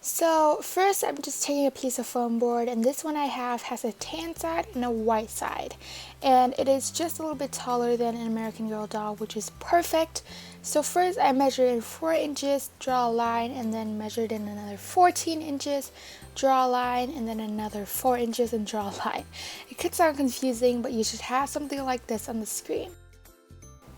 So first I'm just taking a piece of foam board, and this one I have has a tan side and a white side, and it is just a little bit taller than an American Girl doll, which is perfect. So first I measured in 4 inches, draw a line, and then measured in another 14 inches, draw a line, and then another 4 inches and draw a line. It could sound confusing, but you should have something like this on the screen.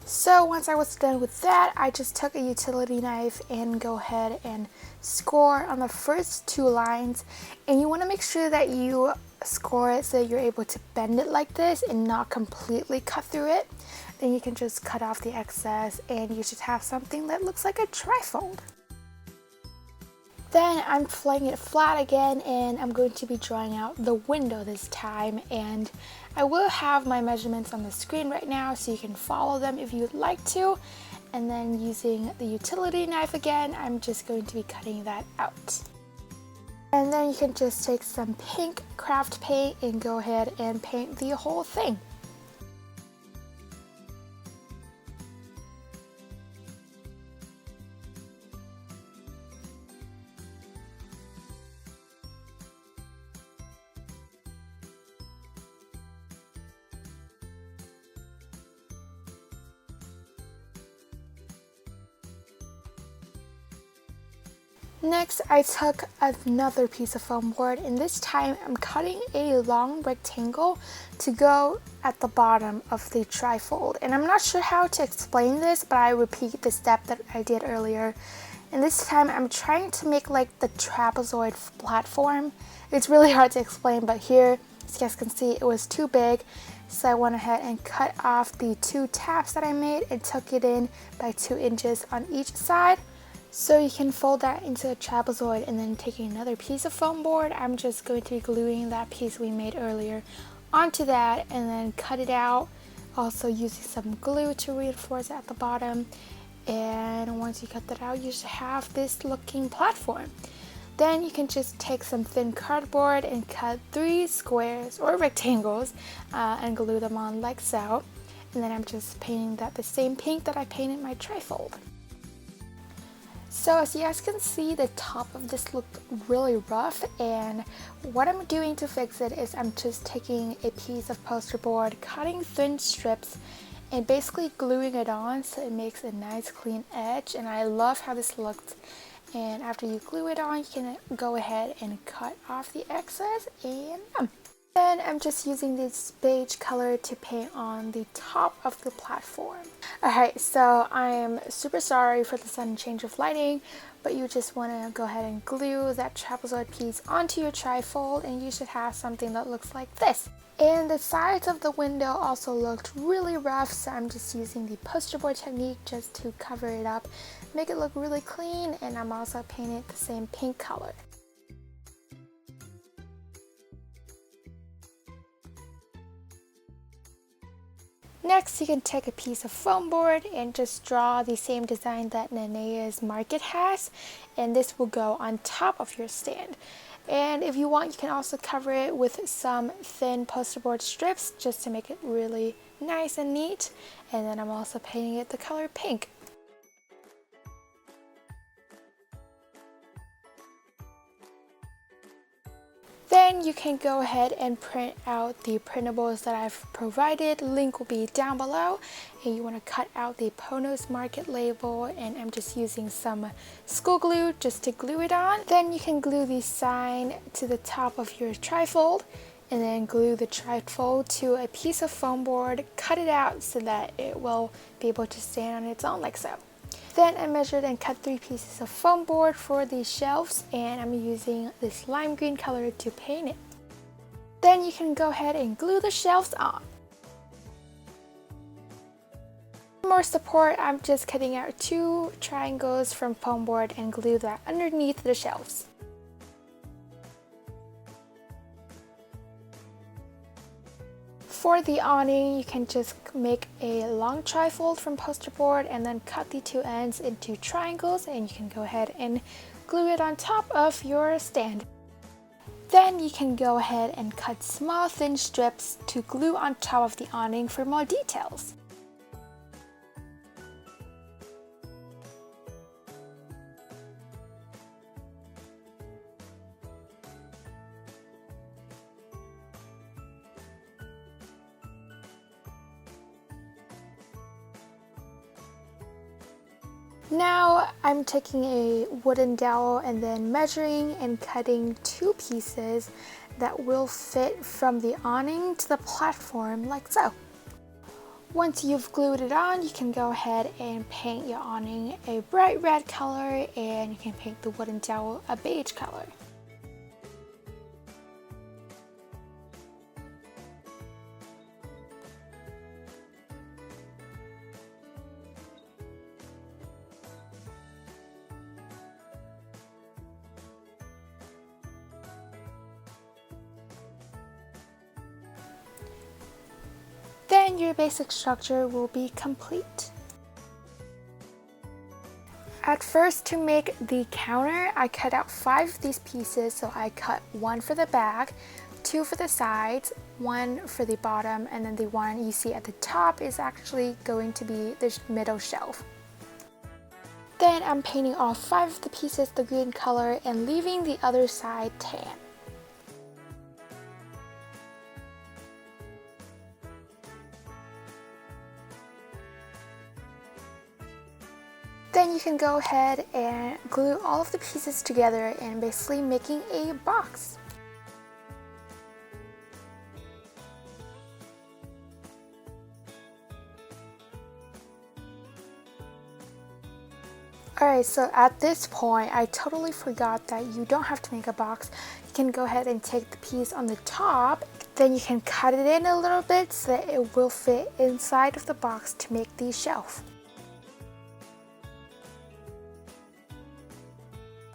So once I was done with that, I just took a utility knife and go ahead and score on the first 2 lines, and you want to make sure that you score it so that you're able to bend it like this and not completely cut through it. Then you can just cut off the excess and you should have something that looks like a trifold. Then I'm laying it flat again, and I'm going to be drawing out the window this time, and I will have my measurements on the screen right now so you can follow them if you'd like to. And then using the utility knife again, I'm just going to be cutting that out. And then you can just take some pink craft paint and go ahead and paint the whole thing. Next, I took another piece of foam board, and this time I'm cutting a long rectangle to go at the bottom of the trifold. And I'm not sure how to explain this, but I repeat the step that I did earlier. And this time I'm trying to make like the trapezoid platform. It's really hard to explain, but here, as you guys can see, it was too big. So I went ahead and cut off the 2 taps that I made and tuck it in by 2 inches on each side. So you can fold that into a trapezoid, and then taking another piece of foam board, I'm just going to be gluing that piece we made earlier onto that and then cut it out, also using some glue to reinforce it at the bottom. And once you cut that out, you should have this looking platform. Then you can just take some thin cardboard and cut 3 squares or rectangles and glue them on like so. And then I'm just painting that the same pink that I painted my trifold. So as you guys can see, the top of this looked really rough, and what I'm doing to fix it is I'm just taking a piece of poster board, cutting thin strips, and basically gluing it on so it makes a nice clean edge. And I love how this looked. And after you glue it on, you can go ahead and cut off the excess, and then I'm just using this beige color to paint on the top of the platform. Alright, so I am super sorry for the sudden change of lighting, but you just want to go ahead and glue that trapezoid piece onto your trifold, and you should have something that looks like this. And the sides of the window also looked really rough, so I'm just using the poster board technique just to cover it up, make it look really clean, and I'm also painting it the same pink color. Next, you can take a piece of foam board and just draw the same design that Nanea's Market has, and this will go on top of your stand. And if you want, you can also cover it with some thin poster board strips just to make it really nice and neat. And then I'm also painting it the color pink. Then you can go ahead and print out the printables that I've provided. Link will be down below. And you want to cut out the Ponos Market label, and I'm just using some school glue just to glue it on. Then you can glue the sign to the top of your trifold, and then glue the trifold to a piece of foam board, cut it out so that it will be able to stand on its own like so. Then I measured and cut 3 pieces of foam board for the shelves, and I'm using this lime green color to paint it. Then you can go ahead and glue the shelves on. For more support, I'm just cutting out 2 triangles from foam board and glue that underneath the shelves. For the awning, you can just make a long trifold from poster board and then cut the 2 ends into triangles, and you can go ahead and glue it on top of your stand. Then you can go ahead and cut small thin strips to glue on top of the awning for more details. Now I'm taking a wooden dowel and then measuring and cutting 2 pieces that will fit from the awning to the platform like so. Once you've glued it on, you can go ahead and paint your awning a bright red color, and you can paint the wooden dowel a beige color. Then your basic structure will be complete. At first, to make the counter, I cut out 5 of these pieces. So I cut 1 for the back, 2 for the sides, 1 for the bottom, and then the one you see at the top is actually going to be the middle shelf. Then I'm painting all 5 of the pieces the green color and leaving the other side tan. Then you can go ahead and glue all of the pieces together and basically making a box. Alright, so at this point, I totally forgot that you don't have to make a box. You can go ahead and take the piece on the top, then you can cut it in a little bit so that it will fit inside of the box to make the shelf.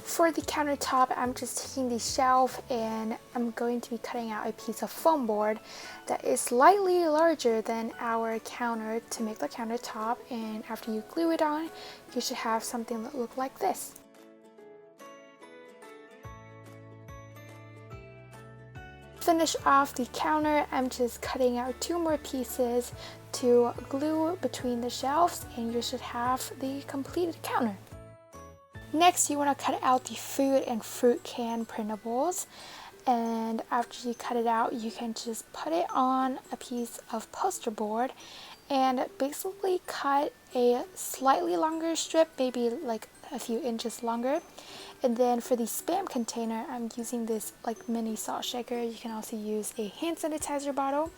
For the countertop, I'm just taking the shelf and I'm going to be cutting out a piece of foam board that is slightly larger than our counter to make the countertop, and after you glue it on, you should have something that looks like this. Finish off the counter, I'm just cutting out 2 more pieces to glue between the shelves, and you should have the completed counter. Next, you want to cut out the food and fruit can printables, and after you cut it out, you can just put it on a piece of poster board and basically cut a slightly longer strip, maybe like a few inches longer. And then for the Spam container, I'm using this like mini salt shaker. You can also use a hand sanitizer bottle,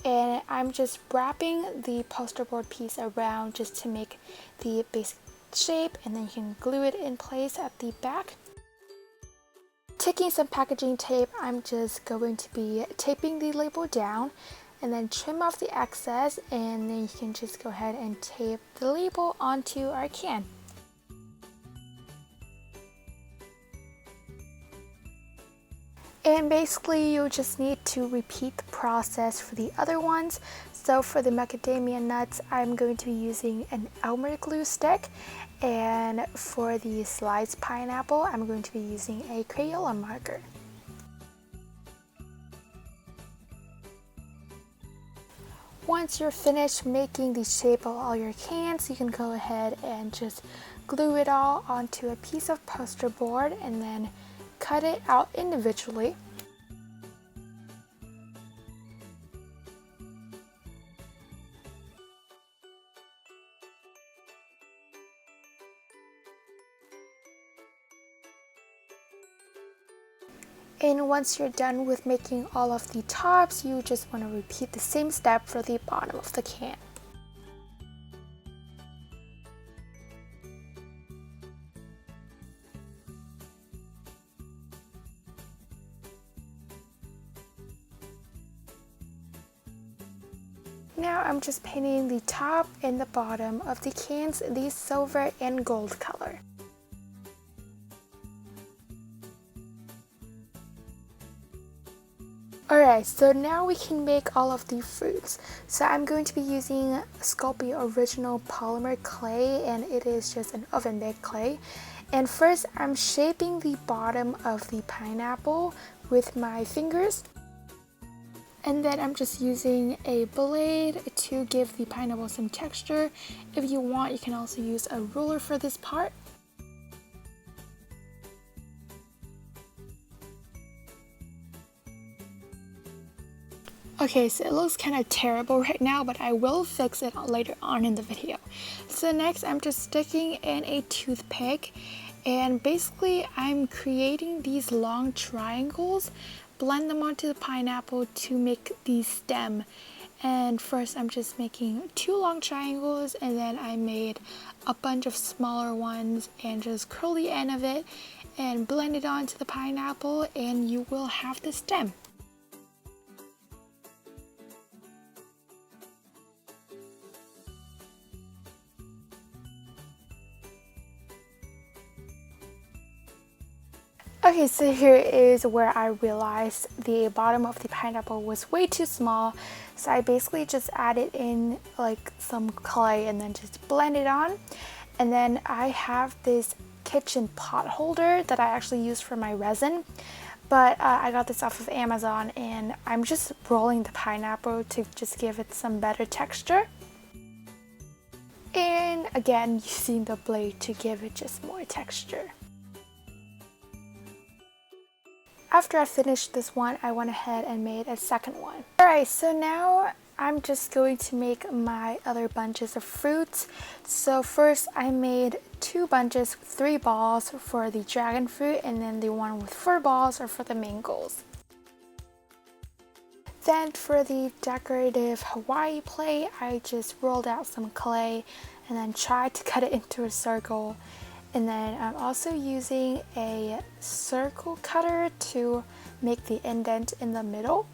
and I'm just wrapping the poster board piece around just to make the basic shape, and then you can glue it in place at the back. Taking some packaging tape, I'm just going to be taping the label down and then trim off the excess, and then you can just go ahead and tape the label onto our can. And basically you just need to repeat the process for the other ones. So for the macadamia nuts, I'm going to be using an Elmer glue stick, and for the sliced pineapple, I'm going to be using a Crayola marker. Once you're finished making the shape of all your cans, you can go ahead and just glue it all onto a piece of poster board and then cut it out individually. And once you're done with making all of the tops, you just want to repeat the same step for the bottom of the can. Now I'm just painting the top and the bottom of the cans the silver and gold color. Alright, so now we can make all of the fruits. So I'm going to be using Sculpey Original Polymer Clay, and it is just an oven baked clay. And first I'm shaping the bottom of the pineapple with my fingers. And then I'm just using a blade to give the pineapple some texture. If you want, you can also use a ruler for this part. Okay, so it looks kind of terrible right now, but I will fix it later on in the video. So next, I'm just sticking in a toothpick, and basically I'm creating these long triangles, blend them onto the pineapple to make the stem. And first I'm just making 2 long triangles, and then I made a bunch of smaller ones and just curl the end of it and blend it onto the pineapple, and you will have the stem. Okay, so here is where I realized the bottom of the pineapple was way too small. So I basically just added in like some clay and then just blend it on. And then I have this kitchen pot holder that I actually use for my resin. But I got this off of Amazon, and I'm just rolling the pineapple to just give it some better texture. And again, using the blade to give it just more texture. After I finished this one, I went ahead and made a second one. Alright, so now I'm just going to make my other bunches of fruits. So first I made 2 bunches, 3 balls for the dragon fruit, and then the one with 4 balls are for the mangoes. Then for the decorative Hawaii plate, I just rolled out some clay and then tried to cut it into a circle. And then I'm also using a circle cutter to make the indent in the middle.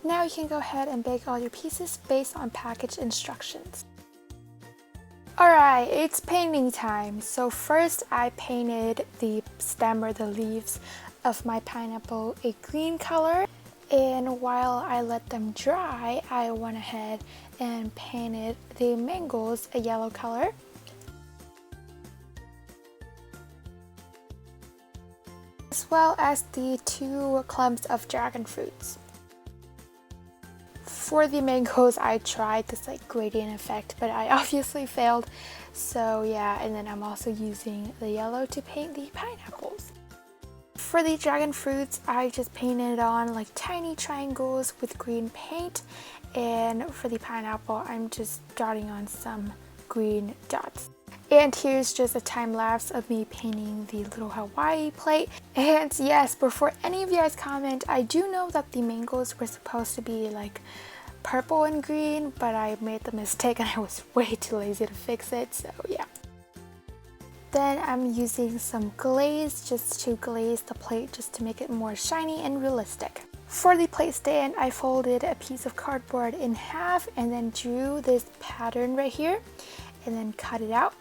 Now you can go ahead and bake all your pieces based on package instructions. Alright, it's painting time. So first I painted the stem or the leaves of my pineapple a green color. And while I let them dry, I went ahead and painted the mangoes a yellow color. As well as the 2 clumps of dragon fruits. For the mangoes, I tried this like gradient effect, but I obviously failed. So yeah, and then I'm also using the yellow to paint the pineapples. For the dragon fruits, I just painted on like tiny triangles with green paint, and for the pineapple, I'm just dotting on some green dots. And here's just a time lapse of me painting the little Hawaii plate. And yes, before any of you guys comment, I do know that the mangoes were supposed to be like purple and green, but I made the mistake and I was way too lazy to fix it, so yeah. Then I'm using some glaze just to glaze the plate just to make it more shiny and realistic. For the plate stand, I folded a piece of cardboard in half and then drew this pattern right here and then cut it out.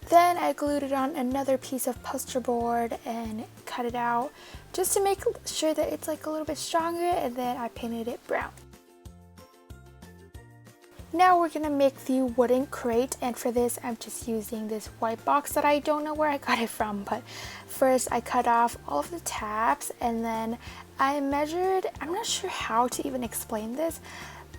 Then I glued it on another piece of poster board and cut it out just to make sure that it's like a little bit stronger, and then I painted it brown. Now we're gonna make the wooden crate, and for this I'm just using this white box that I don't know where I got it from, but first I cut off all of the tabs and then I measured, I'm not sure how to even explain this,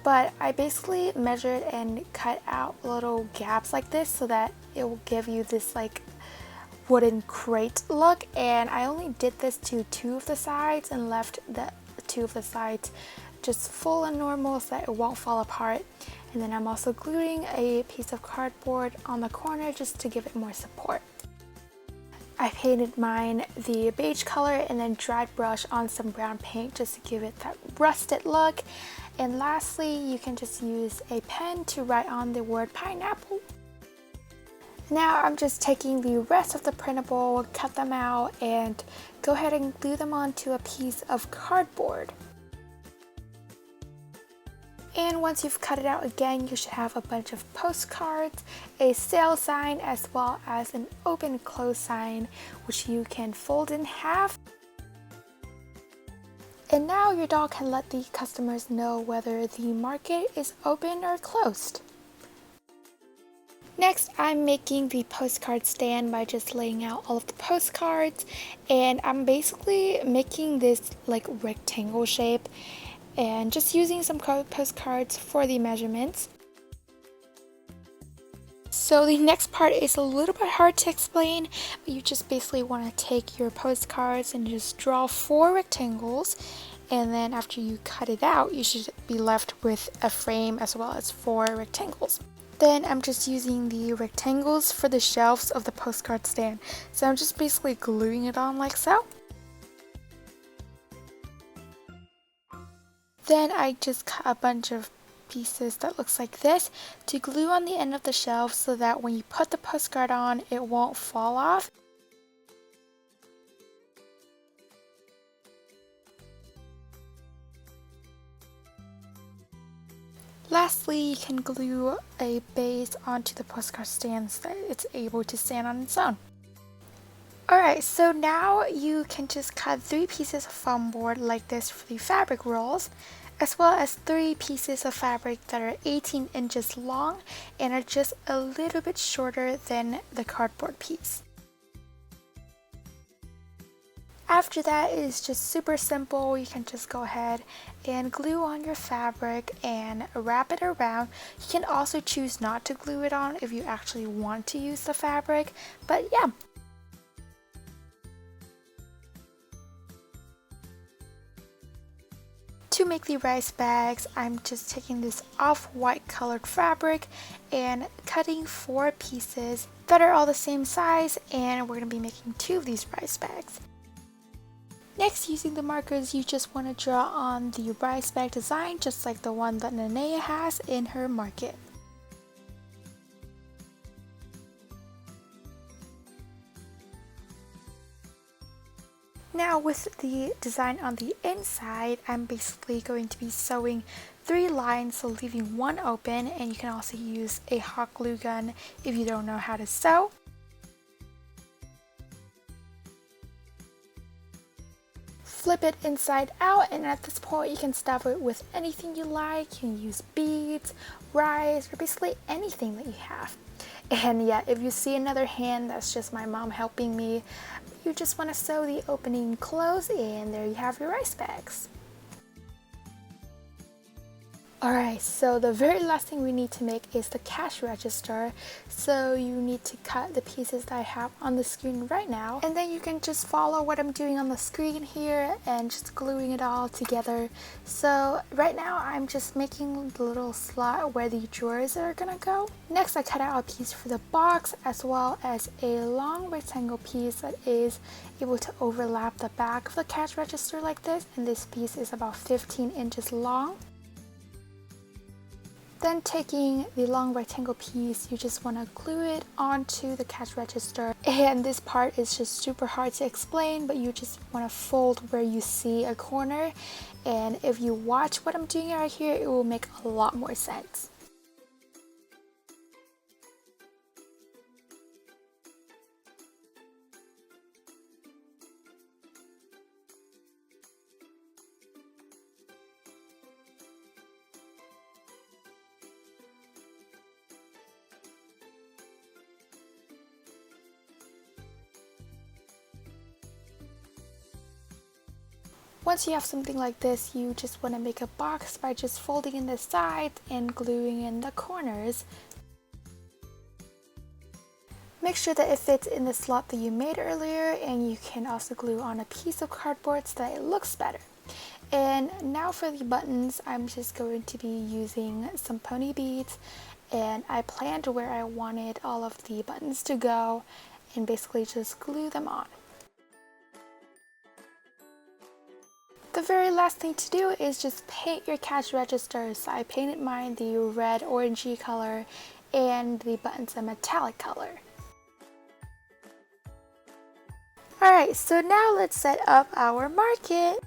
but I basically measured and cut out little gaps like this so that it will give you this like wooden crate look, and I only did this to 2 of the sides and left the 2 of the sides just full and normal so that it won't fall apart. And then I'm also gluing a piece of cardboard on the corner just to give it more support. I painted mine the beige color and then dried brush on some brown paint just to give it that rusted look. And lastly, you can just use a pen to write on the word pineapple. Now I'm just taking the rest of the printable, cut them out, and go ahead and glue them onto a piece of cardboard. And once you've cut it out again, you should have a bunch of postcards, a sale sign, as well as an open and close sign, which you can fold in half. And now your doll can let the customers know whether the market is open or closed. Next, I'm making the postcard stand by just laying out all of the postcards, and I'm basically making this like rectangle shape and just using some postcards for the measurements. So the next part is a little bit hard to explain, but you just basically want to take your postcards and just draw 4 rectangles, and then after you cut it out, you should be left with a frame as well as 4 rectangles. Then I'm just using the rectangles for the shelves of the postcard stand. So I'm just basically gluing it on like so. Then I just cut a bunch of pieces that looks like this to glue on the end of the shelf so that when you put the postcard on, it won't fall off. Lastly, you can glue a base onto the postcard stand so that it's able to stand on its own. Alright, so now you can just cut 3 pieces of foam board like this for the fabric rolls, as well as 3 pieces of fabric that are 18 inches long and are just a little bit shorter than the cardboard piece. After that, it is just super simple. You can just go ahead and glue on your fabric and wrap it around. You can also choose not to glue it on if you actually want to use the fabric, but yeah. To make the rice bags, I'm just taking this off-white colored fabric and cutting 4 pieces that are all the same size, and we're going to be making 2 of these rice bags. Next, using the markers, you just want to draw on the rice bag design just like the one that Nanea has in her market. Now with the design on the inside, I'm basically going to be sewing 3 lines, so leaving 1 open, and you can also use a hot glue gun if you don't know how to sew. Flip it inside out, and at this point you can stuff it with anything you like. You can use beads, rice, or basically anything that you have. And yeah, if you see another hand, that's just my mom helping me. You just want to sew the opening closed, and there you have your rice bags. Alright, so the very last thing we need to make is the cash register. So you need to cut the pieces that I have on the screen right now, and then you can just follow what I'm doing on the screen here and just gluing it all together. So right now I'm just making the little slot where the drawers are gonna go. Next, I cut out a piece for the box as well as a long rectangle piece that is able to overlap the back of the cash register like this, and this piece is about 15 inches long. Then taking the long rectangle piece, you just want to glue it onto the cash register. And this part is just super hard to explain, but you just want to fold where you see a corner. And if you watch what I'm doing right here, it will make a lot more sense. Once you have something like this, you just want to make a box by just folding in the sides and gluing in the corners. Make sure that it fits in the slot that you made earlier, and you can also glue on a piece of cardboard so that it looks better. And now for the buttons, I'm just going to be using some pony beads, and I planned where I wanted all of the buttons to go and basically just glue them on. The very last thing to do is just paint your cash register. So I painted mine the red orangey color and the buttons a metallic color. Alright, so now let's set up our market.